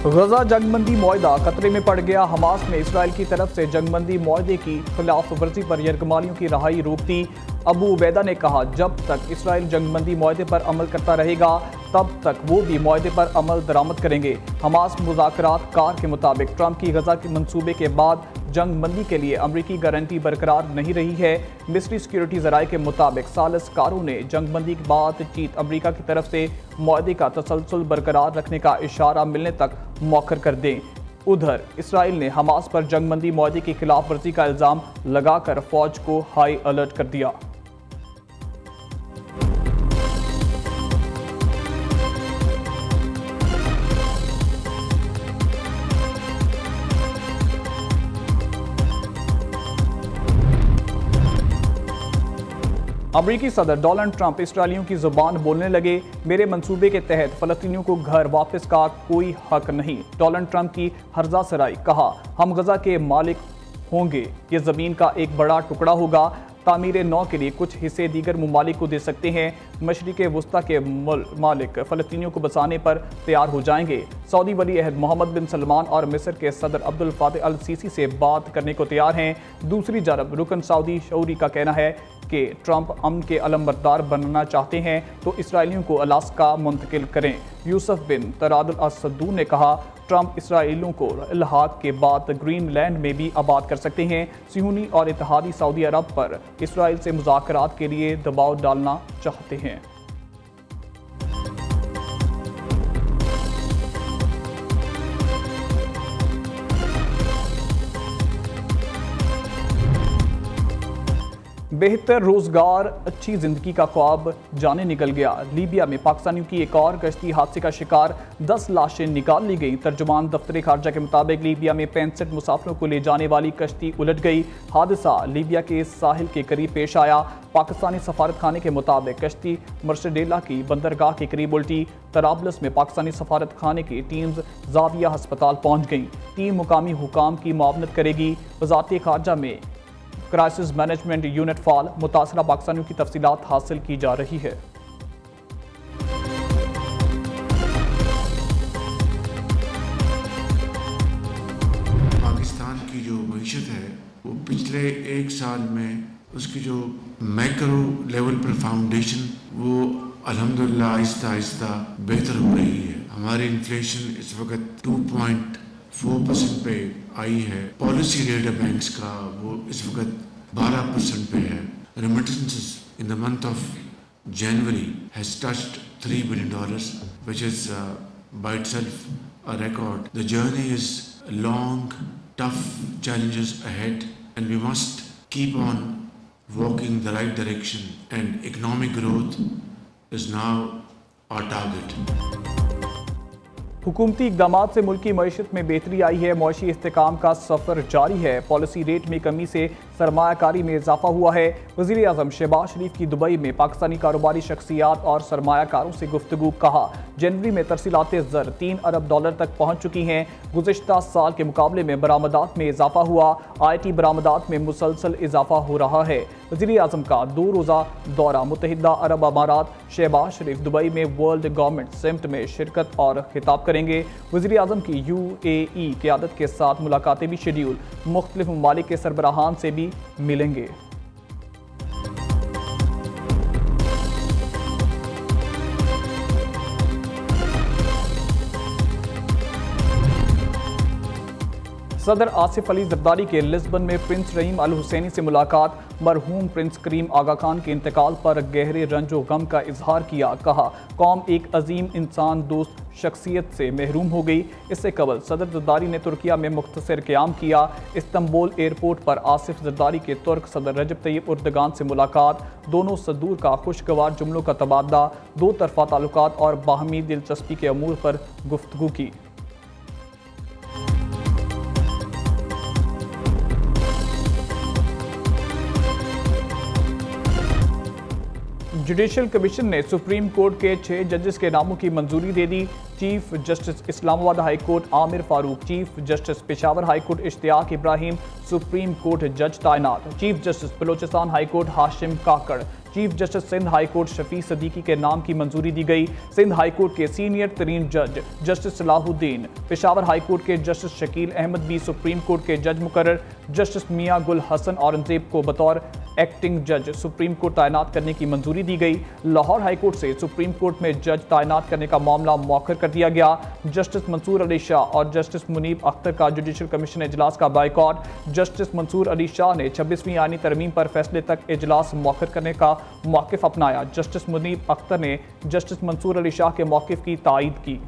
गजा जंगबंदी मुआहदा खतरे में पड़ गया। हमास ने इसराइल की तरफ से जंगबंदी मुआहदे की खिलाफ वर्जी पर यरगमालियों की रहाई रोक दी। अबू उबैदा ने कहा, जब तक इसराइल जंगबंदी मुआहदे पर अमल करता रहेगा तब तक वो भी मुआहदे पर अमल दरामद करेंगे। हमास मुज़ाकरात कार के मुताबिक ट्रंप की गजा के मंसूबे के बाद जंगबंदी के लिए अमरीकी गारंटी बरकरार नहीं रही है। मिस्री सिक्योरिटी ज़राए के मुताबिक सालिसकारों ने जंगबंदी की बातचीत अमरीका की तरफ से मुआहदे का तसलसल बरकरार रखने का इशारा मिलने तक मौखर कर दें। उधर इसराइल ने हमास पर जंगबंदी मुआहदे की खिलाफ वर्जी का इल्ज़ाम लगाकर फौज को हाई अलर्ट कर दिया। अमरीकी सदर डोनाल्ड ट्रंप इसराइलियों की जुबान बोलने लगे। मेरे मंसूबे के तहत फलस्तीनियों को घर वापस का कोई हक नहीं। डोनाल्ड ट्रंप की हर्जा सराई, कहा, हम गजा के मालिक होंगे, ये ज़मीन का एक बड़ा टुकड़ा होगा। तामीर नौ के लिए कुछ हिस्से दीगर ममालिक को दे सकते हैं। मशरिक़ वस्ता के मालिक फ़लस्तीनियों को बसाने पर तैयार हो जाएंगे। सऊदी वली अहद मोहम्मद बिन सलमान और मिस्र के सदर अब्दुल फातह अल सीसी से बात करने को तैयार हैं। दूसरी जानब रुकन सऊदी शऊरी का कहना है कि ट्रंप अमन के अलमबरदार बनना चाहते हैं तो इसराइलियों को अलास्का मुंतकिल करें। यूसुफ बिन तरादुल असदून ने कहा, ट्रंप इसराइलियों को इल्हाक के बाद ग्रीनलैंड में भी आबाद कर सकते हैं। सियूनी और इत्तेहादी सऊदी अरब पर इसराइल से मुज़ाकरात के लिए दबाव डालना चाहते हैं। बेहतर रोजगार, अच्छी जिंदगी का ख्वाब जाने निकल गया। लीबिया में पाकिस्तानियों की एक और कश्ती हादसे का शिकार, 10 लाशें निकाल ली गई। तर्जुमान दफ्तर खारजा के मुताबिक लीबिया में 65 मुसाफिरों को ले जाने वाली कश्ती उलट गई। हादसा लीबिया के साहिल के करीब पेश आया। पाकिस्तानी सफारत खाने के मुताबिक कश्ती मर्सडेला की बंदरगाह के करीब उल्टी। तराबलस में पाकिस्तानी सफारत खाने की टीम्स जाविया अस्पताल पहुँच गई। टीम मुकामी हुकाम की मुआवनत करेगी। वज़ारत खारजा में क्राइसिस मैनेजमेंट यूनिट फाल, मुतासरा पाकिस्तानियों की तफसीलात हासिल की जा रही है। पाकिस्तान की जो मईशत है वो पिछले एक साल में उसकी जो मैक्रो लेवल पर फाउंडेशन वो अल्हम्दुलिल्लाह आहिस्ता आहिस्ता बेहतर हो रही है। हमारी इन्फ्लेशन इस वक्त 2.4% पे आई है। पॉलिसी रेट बैंक्स का वो इस वक्त 12% पे है। Remittances in the month of January has touched $3 billion, which is by itself a record. The journey is long, tough challenges ahead, and we must keep on walking the right direction, and economic growth is now our target. हुकूमती इक़दामात से मुल्की मईशत में बेहतरी आई है। मौशी इस्तेकाम का सफ़र जारी है। Policy rate में कमी से सरमायाकारी में इजाफा हुआ है। वज़ीर आज़म शहबाज शरीफ की दुबई में पाकिस्तानी कारोबारी शख्सियात और सरमायाकारों से गुफ्तगू, कहा, जनवरी में तरसीलात ज़र $3 अरब तक पहुँच चुकी हैं। गुज़िश्ता साल के मुकाबले में बरामदात में इजाफा हुआ। IT बरामदात में मुसलसल इजाफा हो रहा है। वज़ीर आज़म का 2 रोज़ा दौरा मुत्तहिदा अरब अमारात। शहबाज शरीफ दुबई में वर्ल्ड गवर्नमेंट समिट में शिरकत और खिताब करेंगे। वज़ीर आज़म की UAE क़यादत के साथ मुलाकातें भी शेड्यूल। मुख्तलिफ ममालिक के सरबराहान से भी मिलेंगे। सदर आसिफ अली जरदारी के लिस्बन में प्रिंस रहीम अल हुसैनी से मुलाकात। मरहूम प्रिंस करीम आगा खान के इंतकाल पर गहरे रंजो गम का इजहार किया। कहा, कौम एक अजीम इंसान दोस्त शख्सियत से महरूम हो गई। इससे कबल सदर जरदारी ने तुर्किया में मुख्तसर क़याम किया। इस्तंबुल एयरपोर्ट पर आसिफ जरदारी के तुर्क सदर रजब तैयब उर्दगान से मुलाकात। दोनों सदूर का खुशगवार जुमलों का तबादला। 2 तरफ़ा ताल्लुकात और बाहमी दिलचस्पी के अमूर पर गुफ्तगू की। जुडिशल कमीशन ने सुप्रीम कोर्ट के 6 जजेस के नामों की मंजूरी दे दी। Chief justice Islamabad high court Aamir Farooq, chief justice Peshawar high court Ishtiaq Ibrahim supreme court जज तैनात। Chief justice Balochistan high court Hashim Kakar, chief justice Sindh high court Shafi Siddiqui के नाम की मंजूरी दी गई। सिंध हाई कोर्ट के सीनियर तरीन जज justice Salahuddin, Peshawar high court के जस्टिस शकील अहमद भी सुप्रीम कोर्ट के जज मुकर्रर। जस्टिस मियां गुल हसन औरंगजेब को बतौर एक्टिंग जज सुप्रीम कोर्ट तैनात करने की मंजूरी दी गई। लाहौर हाई कोर्ट से सुप्रीम कोर्ट में जज तैनात करने का मामला मौखर कर दिया गया। जस्टिस मंसूर अली शाह और जस्टिस मुनीब अख्तर का जुडिशल कमीशन इजलास का बायकॉट। जस्टिस मंसूर अली शाह ने 26वीं आईनी तरमीम पर फैसले तक इजलास मौखर करने का मौक़िफ़ अपनाया। जस्टिस मुनीब अख्तर ने जस्टिस मंसूर अली शाह के मौक़िफ़ की तायीद की।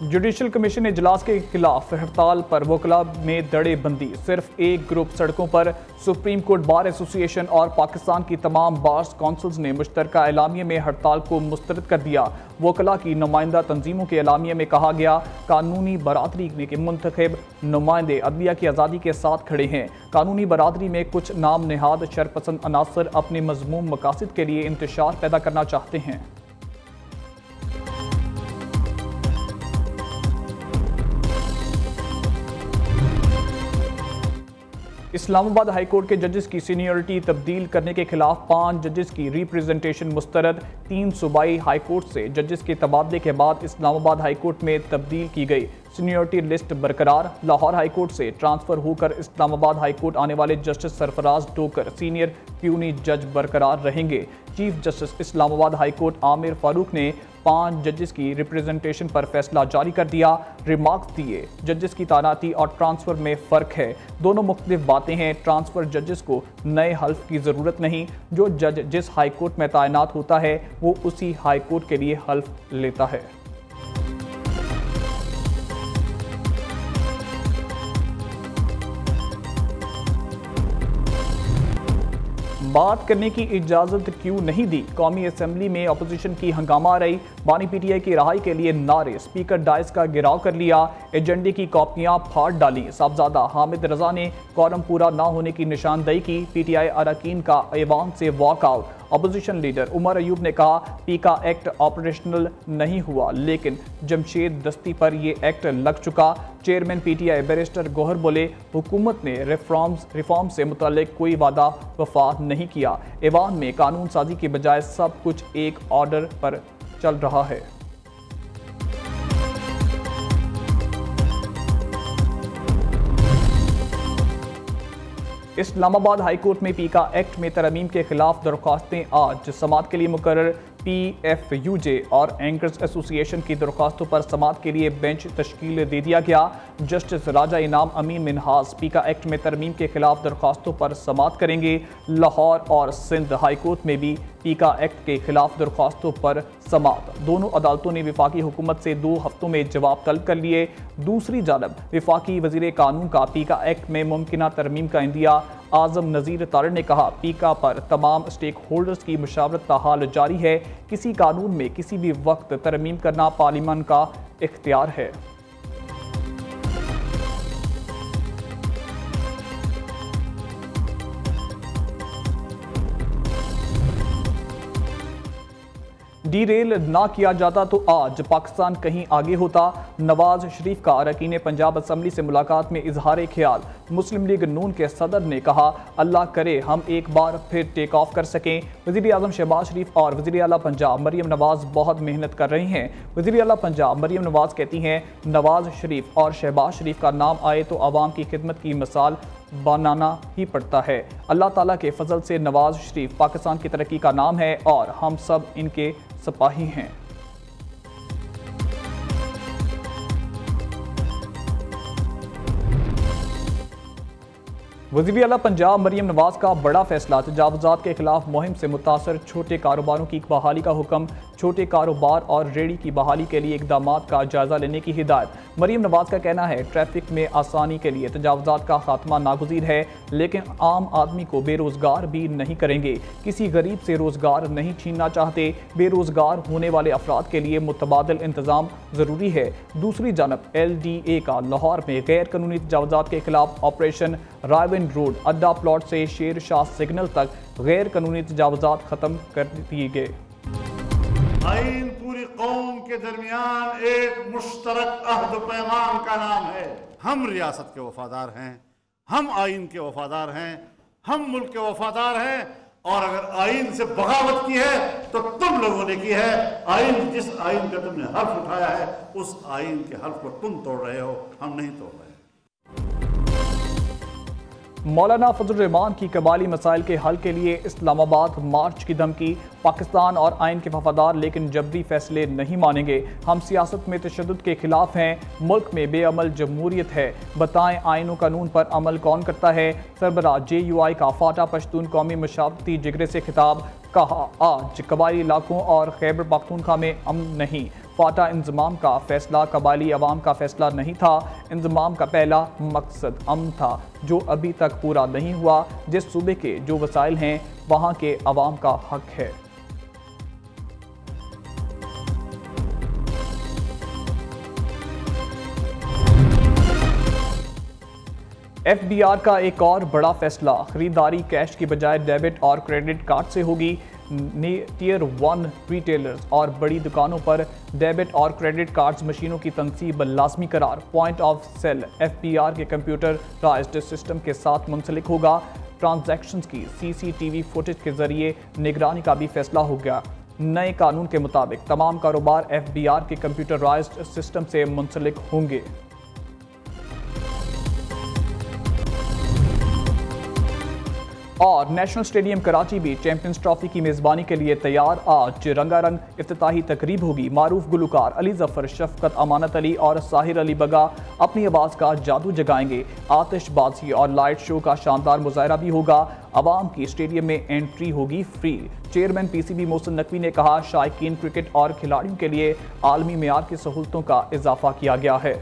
जुडिशल कमीशन इजलास के खिलाफ हड़ताल पर वकला में दड़े बंदी। सिर्फ एक ग्रुप सड़कों पर। सुप्रीम कोर्ट बार एसोसिएशन और पाकिस्तान की तमाम बार्स काउंसिल्स ने मुश्तरका एलामिया में हड़ताल को मुस्तरद कर दिया। वकला की नुमाइंदा तंजीमों के एलामिया में कहा गया, कानूनी बरादरी में के मुंतखब नुमाइंदे अदलिया की आज़ादी के साथ खड़े हैं। कानूनी बरादरी में कुछ नाम नहाद शरपसंद अनासर अपने मजमूम मकासद के लिए इंतशार पैदा करना चाहते हैं। इस्लामाबाद हाई कोर्ट के जजेस की सीनियरिटी तब्दील करने के खिलाफ 5 जजेस की रिप्रेजेंटेशन मुस्तरद। 3 सूबाई हाई कोर्ट से जजेस के तबादले के बाद इस्लामाबाद हाई कोर्ट में तब्दील की गई। सीनियरिटी लिस्ट बरकरार। लाहौर हाई कोर्ट से ट्रांसफ़र होकर इस्लामाबाद हाई कोर्ट आने वाले justice Sarfaraz docker senior puny जज बरकरार रहेंगे। Chief justice Islamabad high court Aamir Farooq ने 5 जजेस की रिप्रेजेंटेशन पर फैसला जारी कर दिया। रिमार्क्स दिए, जजेस की तैनाती और ट्रांसफ़र में फ़र्क है, दोनों मुख्तलिफ बातें हैं। ट्रांसफ़र जजेस को नए हल्फ की ज़रूरत नहीं। जो जज जिस हाई कोर्ट में तैनात होता है वो उसी हाई कोर्ट के लिए हल्फ लेता है। बात करने की इजाज़त क्यों नहीं दी? कौमी असम्बली में अपोजिशन की हंगामा रही। बानी पीटीआई की रहाई के लिए नारे। स्पीकर डाइस का घेराव कर लिया। एजेंडे की कॉपियां फाड़ डाली। साहबजादा हामिद रजा ने कॉरम पूरा ना होने की निशानदेही की। पीटीआई अरकान का ऐवान से walkout. Opposition leader Umar Ayub ने कहा, पीका एक्ट ऑपरेशनल नहीं हुआ लेकिन जमशेद दस्ती पर यह एक्ट लग चुका। चेयरमैन पीटीआई बैरिस्टर गौहर बोले, हुकूमत ने रिफॉर्म से मुताल्लिक कोई वादा वफा नहीं किया। ऐवान में कानून साजी की बजाय सब कुछ एक ऑर्डर पर चल रहा है। इस्लामाबाद हाई कोर्ट में पीका एक्ट में तरमीम के खिलाफ दरख्वास्तें आज समाअत के लिए मुकर्रर। PFUJ और एंकर्स एसोसिएशन की दरख्वास्तों पर समाअत के लिए बेंच तश्कील दे दिया गया। जस्टिस राजा इनाम अमीन मिनहास पीका एक्ट में तरमीम के खिलाफ दरख्वास्तों पर समाअत करेंगे। लाहौर और सिंध हाई कोर्ट में भी पीका एक्ट के खिलाफ दरख्वास्तों पर समाअत। दोनों अदालतों ने विफाकी हुकूमत से 2 हफ्तों में जवाब तलब कर लिए। दूसरी जानब विफाकी वजीर कानून का पीका एक्ट में मुमकिना तरमीम का इंदिया। आजम नज़ीर तारड़ ने कहा, पीका पर तमाम स्टेक होल्डर्स की मुशावरत ताहाल जारी है। किसी कानून में किसी भी वक्त तरमीम करना पार्लियामान का इख्तियार है। डीरेल ना किया जाता तो आज पाकिस्तान कहीं आगे होता। नवाज शरीफ का अरकान पंजाब असम्बली से मुलाकात में इजहार ख्याल। मुस्लिम लीग नून के सदर ने कहा, अल्लाह करे हम एक बार फिर टेक ऑफ कर सकें। वज़ीर आज़म शहबाज शरीफ और वज़ीर आला पंजाब मरीम नवाज बहुत मेहनत कर रहे हैं। वज़ीर आला पंजाब मरीम नवाज कहती हैं, नवाज शरीफ और शहबाज शरीफ का नाम आए तो आवाम की खिदमत की मिसाल बनाना ही पड़ता है। अल्लाह ताला के फजल से नवाज शरीफ पाकिस्तान की तरक्की का नाम है और हम सब इनके सिपाही हैं। वज़ीर आला पंजाब मरीम नवाज का बड़ा फैसला। तजावुज़ात के खिलाफ मुहिम से मुतासर छोटे कारोबारों की बहाली का हुक्म। छोटे कारोबार और रेहड़ी की बहाली के लिए इकदाम का जायजा लेने की हिदायत। मरीम नवाज का कहना है ट्रैफिक में आसानी के लिए तजावुज़ात का खात्मा नागुज़ीर है, लेकिन आम आदमी को बेरोजगार भी नहीं करेंगे। किसी गरीब से रोजगार नहीं छीनना चाहते। बेरोजगार होने वाले अफराद के लिए मुतबादिल इंतजाम जरूरी है। दूसरी जानब LDA का लाहौर में गैर कानूनी तजावुज़ात के खिलाफ ऑपरेशन रायविंड रोड अड्डा प्लॉट से शेर शाह सिग्नल तक गैर कानूनी तजावुज़ात खत्म कर दिए गए। आइन पूरी कौम के दरमियान एक मुश्तरक अहद पैमान का नाम है। हम रियासत के वफादार हैं, हम आइन के वफादार हैं, हम मुल्क के वफादार हैं। और अगर आइन से बगावत की है तो तुम लोगों ने की है। आइन, जिस आइन का तुमने हल्फ उठाया है, उस आइन के हल्फ को तुम तोड़ रहे हो, हम नहीं तोड़ रहे। मौलाना फजल रहमान की कबाली मसाइल के हल के लिए इस्लामाबाद मार्च की धमकी। पाकिस्तान और आइन के वफादार लेकिन जबरी फैसले नहीं मानेंगे। हम सियासत में तशद्दुद के खिलाफ हैं। मुल्क में बेअमल जमहूरियत है। बताएं आइन व कानून पर अमल कौन करता है। सरबराह JUI का फाटा पश्तून कौमी मशावरती जिगरे से खिताब। कहा आज कबायली इलाकों और खैबर पख्तूनख्वा में अमन नहीं। फाटा इंजमाम का फैसला कबायली अवाम का फैसला नहीं था। इंजमाम का पहला मकसद अमन था, जो अभी तक पूरा नहीं हुआ। जिस सूबे के जो वसाइल हैं वहाँ के अवाम का हक है। FBR का एक और बड़ा फैसला। खरीदारी कैश की बजाय डेबिट और क्रेडिट कार्ड से होगी। टियर 1 रिटेलर्स और बड़ी दुकानों पर डेबिट और क्रेडिट कार्ड्स मशीनों की तनसीब लाजमी करार। पॉइंट ऑफ सेल FBR के कंप्यूटराइज्ड सिस्टम के साथ मुंसलिक होगा। ट्रांजैक्शंस की CCTV फुटेज के जरिए निगरानी का भी फैसला हो गया। नए कानून के मुताबिक तमाम कारोबार FBR के कंप्यूटराइज्ड सिस्टम से मुंसलिक होंगे। और नेशनल स्टेडियम कराची भी चैंपियंस ट्रॉफी की मेज़बानी के लिए तैयार। आज रंगारंग इफ्तिताही तकरीब होगी। मारूफ गुलकार अली जफर, शफकत अमानत अली और साहिर अली बगा अपनी आवाज़ का जादू जगाएंगे। आतिशबाजी और लाइट शो का शानदार मुजाहरा भी होगा। आवाम की स्टेडियम में एंट्री होगी free. Chairman PCB Mohsin Naqvi ने कहा शायकीन क्रिकेट और खिलाड़ियों के लिए आलमी मेयार की सहूलतों का इजाफा किया गया है।